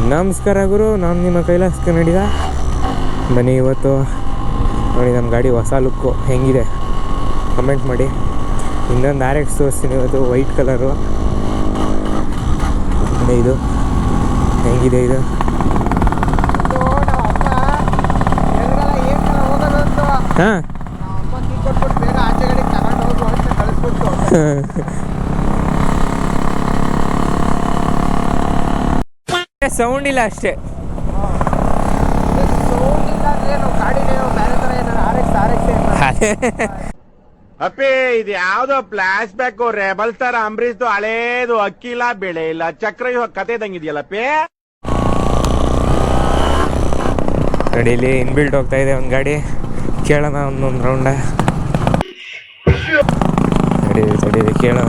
ನಮಸ್ಕಾರ ಗುರು, ನಾನು ನಿಮ್ಮ ಕೈಲಾಸ್ ಕನ್ನಡಿಗ. ಬನ್ನಿ ಇವತ್ತು ನೋಡಿ ನಮ್ಮ ಗಾಡಿ ಹೊಸ ಲುಕ್ಕು ಹೆಂಗಿದೆ ಕಮೆಂಟ್ ಮಾಡಿ. ಇನ್ನೊಂದು RX ತೋರಿಸ್ತೀನಿ ಇವತ್ತು, ವೈಟ್ ಕಲರು. ಇದು ಹೆಂಗಿದೆ ಇದು? ಹಾಂ ಸೌಂಡ್ ಇಲ್ಲ ಅಷ್ಟೇ. ಅಪ್ಪಿ ಇದು ಯಾವ್ದೋ ಫ್ಲಾಶ್ ಬ್ಯಾಕ್ ರೆಬಲ್ ತರ ಅಂಬರೀಶ್ ಹಳೇದು, ಅಕ್ಕಿ ಇಲ್ಲ ಬೆಳೆ ಇಲ್ಲ ಚಕ್ರ ಕತೆ ಇದಂಗಿದೆಯಲ್ಲಪ್ಪಿ. ಗಾಡೀಲಿ ಇನ್ಬಿಲ್ಟ್ ಹೋಗ್ತಾ ಇದೆ ಒಂದು ಗಾಡಿ, ಕೇಳೋಣ ಒಂದೊಂದು ರೌಂಡ. ತಡೀರಿ ಕೇಳೋಣ.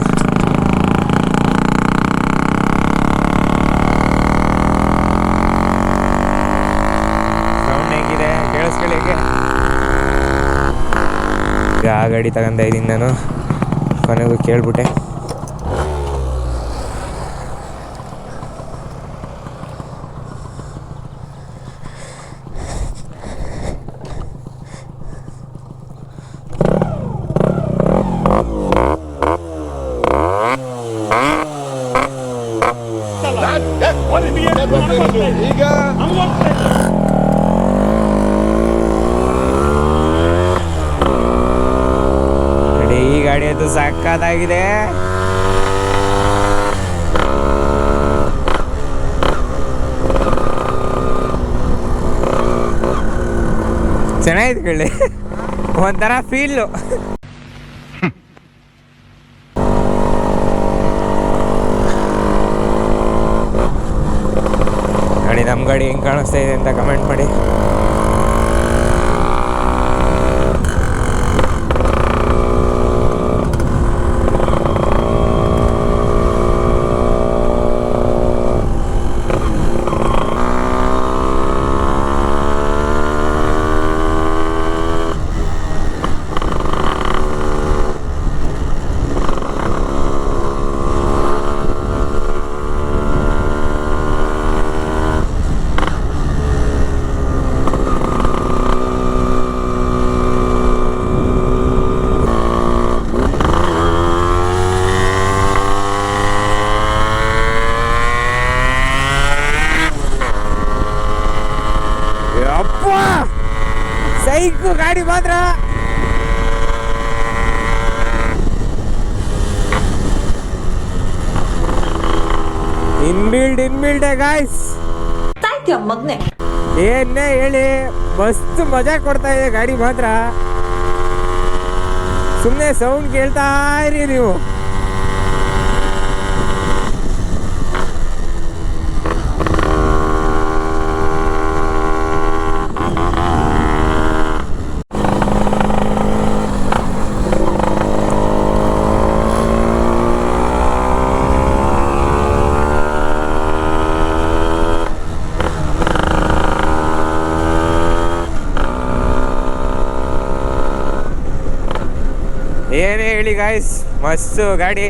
ಸೌಂಡ್ ಹೆಂಗಿದೆ ಕೇಳಿಸ್ಕೊಳ್ಳಿ. ಈಗ ಆ ಗಾಡಿ ತಗೊಂತ ಇದ್ದೀನಿ ನಾನು, ಕೊನೆಗೂ ಕೇಳ್ಬಿಟ್ಟೆ. ಈಗ ಈ ಗಾಡಿ ಅದು ಸಕ್ಕತ್ತಾಗಿದೆ. ಚೆನ್ನಾಗಿದೆ ಕಳ್ಳಿ, ಒಂಥರ ಫೀಲು. ಗಾಡಿ ನಮ್ಮ ಗಾಡಿ ಹೆಂಗೆ ಕಾಣಿಸ್ತಾ ಇದೆ ಅಂತ ಕಮೆಂಟ್ ಮಾಡಿ. ಸೈಕು ಗಾಡಿ ಮಾತ್ರ ಇನ್ಬಿಲ್ಡ್ ಗಾಯ್ಸ್. ಏನೇ ಹೇಳಿ ಮಸ್ತ್ ಮಜಾ ಕೊಡ್ತಾ ಇದೆ ಗಾಡಿ ಮಾತ್ರ. ಸುಮ್ಮನೆ ಸೌಂಡ್ ಕೇಳ್ತಾ ಇರಿ ನೀವು. ಏನೇ ಹೇಳಿ ಗಾಯ್ಸ್, ಮಸ್ತ್ ಗಾಡಿ.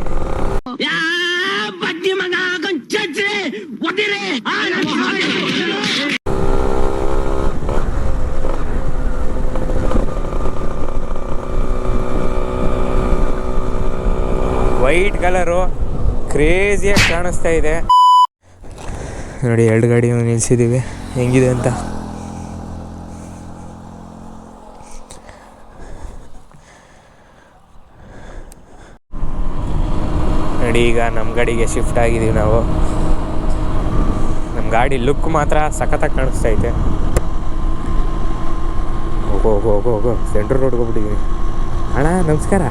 ವೈಟ್ ಕಲರು ಕ್ರೇಜಿಯಾಗಿ ಕಾಣಿಸ್ತಾ ಇದೆ ನೋಡಿ. ಎರಡು ಗಾಡಿ ನಿಲ್ಸಿದ್ದೀವಿ, ಹೆಂಗಿದೆ ಅಂತ. ನೋಡಿ ಈಗ ನಮ್ಮ ಗಾಡಿಗೆ ಶಿಫ್ಟ್ ಆಗಿದ್ದೀವಿ ನಾವು. ನಮ್ಮ ಗಾಡಿ ಲುಕ್ ಮಾತ್ರ ಸಖತ್ತಾಗಿ ಕಾಣಿಸ್ತಾ ಐತೆ. ಹೋಗೋ ಸೆಂಟ್ರ್ ರೋಡ್ಗೆ ಹೋಗ್ಬಿಟ್ಟಿದ್ದೀನಿ. ಅಣ್ಣ ನಮಸ್ಕಾರ.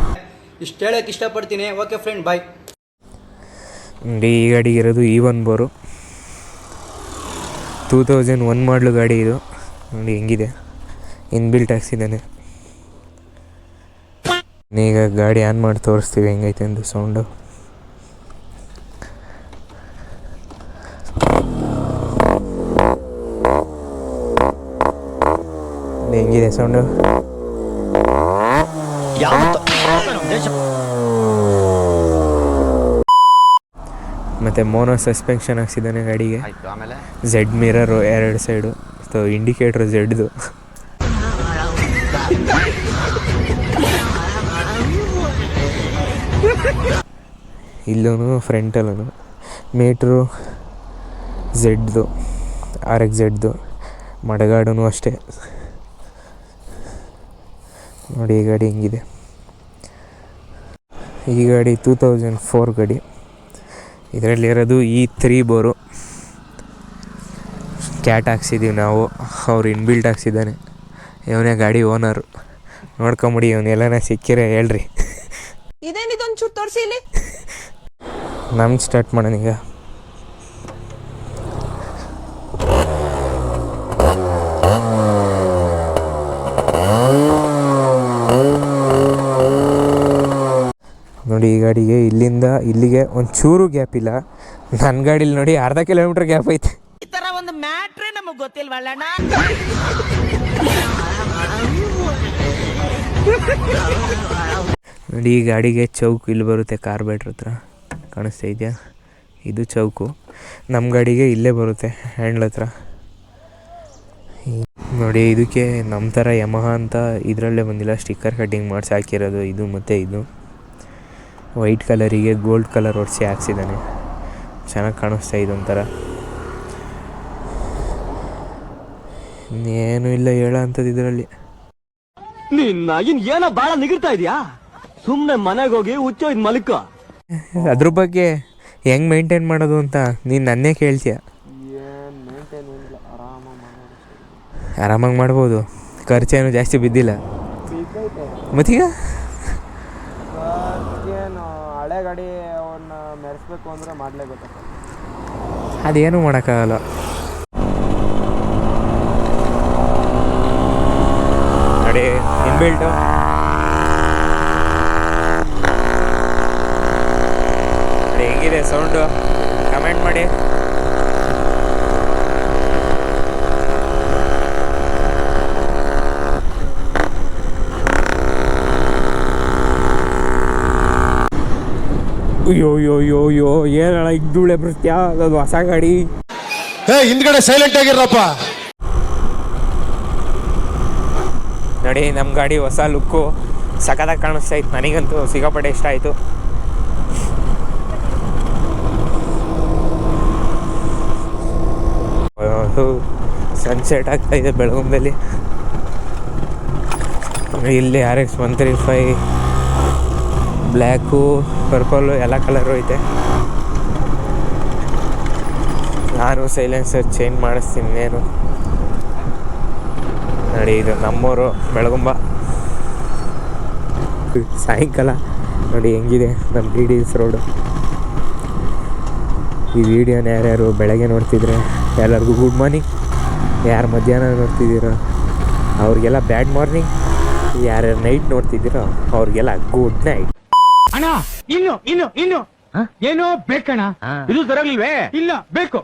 ಇಷ್ಟು ಹೇಳಕ್ಕೆ ಇಷ್ಟಪಡ್ತೀನಿ. ಓಕೆ ಫ್ರೆಂಡ್, ಬಾಯ್. ನೋಡಿ ಈ ಗಾಡಿಗೆ ಇರೋದು E1 ಬೋರು, 2001 ಮಾಡಲು ಗಾಡಿ ಇದು. ನೋಡಿ ಹೆಂಗಿದೆ, ಇನ್ಬಿಲ್ಟ್ ಹಾಕ್ಸಿದ್ದಾನೆ. ಈಗ ಗಾಡಿ ಆನ್ ಮಾಡಿ ತೋರಿಸ್ತೀವಿ ಹೆಂಗೈತೆ ಅಂತ ಸೌಂಡು. ಹೆಂಗಿದೆ ಸೌಂಡು? ಮತ್ತು ಮೋನೋ ಸಸ್ಪೆನ್ಷನ್ ಹಾಕ್ಸಿದ್ದಾನೆ ಗಾಡಿಗೆ. ಆಯ್ತು, ಆಮೇಲೆ Z mirror 2 side, so indicator ಝೆಡ್ದು. ಇಲ್ಲೂ ಫ್ರಂಟಲ್ಲೂ ಮೀಟ್ರು ಝೆಡ್ದು, RX ಝೆಡ್ದು. ಮಡಗಾಡು ಅಷ್ಟೇ. ನೋಡಿ ಈ ಗಾಡಿ ಹೆಂಗಿದೆ. ಈ ಗಾಡಿ 2004 ಗಾಡಿ. ಇದರಲ್ಲಿರೋದು E3 ಬೋರು. ಕ್ಯಾಟ್ ಹಾಕ್ಸಿದ್ದೀವಿ ನಾವು, ಅವ್ರು ಇನ್ಬಿಲ್ಟ್ ಹಾಕ್ಸಿದ್ದಾನೆ. ಇವನೇ ಗಾಡಿ ಓನರು. ನೋಡ್ಕೊಂಬಿಡಿ, ಇವನ್ನೆಲ್ಲನ ಸಿಕ್ಕಿರೆ ಹೇಳ್ರಿ. ಇದೇನಿದೊಂದು ಚೂರು ತೋರಿಸಿ ಇಲ್ಲಿ. ನಮ್ಗೆ ಸ್ಟಾರ್ಟ್ ಮಾಡೋಣ ಈಗ. ನೋಡಿ ಈ ಗಾಡಿಗೆ ಇಲ್ಲಿಂದ ಇಲ್ಲಿಗೆ ಒಂಚೂರು ಗ್ಯಾಪ್ ಇಲ್ಲ. ನನ್ನ ಗಾಡೀಲಿ ನೋಡಿ ಅರ್ಧ ಕಿಲೋಮೀಟ್ರ್ ಗ್ಯಾಪ್ ಐತೆ. ಈ ತರ ಒಂದು ಮ್ಯಾಟ್ರೇ ನಮಗೆ ಗೊತ್ತಿಲ್ವಲ್ಲಣ್ಣ. ನೋಡಿ ಈ ಗಾಡಿಗೆ ಚೌಕು ಇಲ್ಲಿ ಬರುತ್ತೆ, ಕಾರ್ಬೇಟ್ರ್ ಹತ್ರ ಕಾಣಿಸ್ತಾ ಇದೆಯಾ, ಇದು ಚೌಕು. ನಮ್ಮ ಗಾಡಿಗೆ ಇಲ್ಲೇ ಬರುತ್ತೆ, ಹ್ಯಾಂಡ್ಲ್ ಹತ್ರ. ನೋಡಿ ಇದಕ್ಕೆ ನಮ್ಮ ಥರ ಯಮಹ ಅಂತ ಇದರಲ್ಲೇ ಬಂದಿಲ್ಲ, ಸ್ಟಿಕ್ಕರ್ ಕಟ್ಟಿಂಗ್ ಮಾಡಿಸಿ ಹಾಕಿರೋದು ಇದು. ಮತ್ತು ಇದು ವೈಟ್ ಕಲರಿಗೆ ಗೋಲ್ಡ್ ಕಲರ್ ಹೊಡಿಸಿ ಹಾಕ್ಸಿದ್ದಾನೆ, ಚೆನ್ನಾಗಿ ಕಾಣಿಸ್ತಾ ಇದೊಂಥರ. ಇನ್ನೇನು ಇಲ್ಲ ಹೇಳೋ ಅಂಥದ್ದು ಇದರಲ್ಲಿ. ನಿನ್ನಾಗಿನ್ ಏನೋ ಬಾಳ ನಿಗಿರ್ತಾ ಇದೆಯಾ? ಸುಮ್ಮನೆ ಮನೆಗೆ ಹೋಗಿ ಹುಚ್ಚೋ ಇದು ಮಲ್ಕ. ಅದ್ರ ಬಗ್ಗೆ ಹೆಂಗೆ ಮೇಂಟೈನ್ ಮಾಡೋದು ಅಂತ ನೀನು ನನ್ನೇ ಕೇಳ್ತೀಯ. ಆರಾಮಾಗಿ ಮಾಡ್ಬೋದು, ಖರ್ಚೇನು ಜಾಸ್ತಿ ಬಿದ್ದಿಲ್ಲ. ಮತ್ತೀಗ ಹಳೆ ಗಾಡಿ ಅವನ್ನ ಮೆರೆಸ್ಬೇಕು ಅಂದ್ರೆ ಮಾಡಲೇಬೇಕು. ಅದೇನು ಮಾಡೋಕ್ಕಾಗಲ್ಲ. ನೋಡಿ ಇನ್ಬಿಲ್ಟು ಹೆಂಗಿದೆ ಸೌಂಡು ಕಮೆಂಟ್ ಮಾಡಿ. ಅಯ್ಯೋ ಯೋ ಯೋ ಯೋ ಏನಲ್ಲ ಈಗ ಧೂಳೆ ಬರುತ್ತೆ. ಅದು ಹೊಸ ಗಾಡಿ. ಹಿಂದ್ಗಡೆ ಸೈಲೆಂಟ್ ಆಗಿರಪ್ಪ. ನೋಡಿ ನಮ್ಮ ಗಾಡಿ ಹೊಸ ಲುಕ್ಕು ಸಖತ್ತಾಗಿ ಕಾಣಿಸ್ತಾ ಇತ್ತು. ನನಗಂತೂ ಸಿಕ್ಕಾಪಟ್ಟೆ ಇಷ್ಟ ಆಯಿತು. ಸನ್ಸೆಟ್ ಆಗ್ತಾಯಿದೆ ಬೆಳಗುಂಬಲ್ಲಿ. ಇಲ್ಲಿ RX 135 ಬ್ಲ್ಯಾಕು, ಪರ್ಪಲ್ಲು ಎಲ್ಲ ಕಲರು ಐತೆ. ನಾನು ಸೈಲೆನ್ಸರ್ ಚೇಂಜ್ ಮಾಡಿಸ್ತೀನಿ. ಇನ್ನೇನು ನೋಡಿ, ಇದು ನಮ್ಮೂರು ಬೆಳಗುಂಬ. ಸಾಯಂಕಾಲ ನೋಡಿ ಹೆಂಗಿದೆ ನಮ್ಮ DDS ರೋಡು. ಈ ವಿಡಿಯೋನ ಯಾರ್ಯಾರು ಬೆಳಗ್ಗೆ ನೋಡ್ತಿದ್ರೆ ಎಲ್ಲರಿಗೂ ಗುಡ್ ಮಾರ್ನಿಂಗ್. ಯಾರು ಮಧ್ಯಾಹ್ನ ನೋಡ್ತಿದ್ದೀರೋ ಅವ್ರಿಗೆಲ್ಲ ಬ್ಯಾಡ್ ಮಾರ್ನಿಂಗ್. ಯಾರ್ಯಾರು ನೈಟ್ ನೋಡ್ತಿದ್ದೀರೋ ಅವ್ರಿಗೆಲ್ಲ ಗುಡ್ ನೈಟ್. ಅಣ್ಣ ಇನ್ನು ಏನೋ ಬೇಕಣ್ಣ. ಇದು ತರಲಿಲ್ವೇ? ಇಲ್ಲ ಬೇಕು.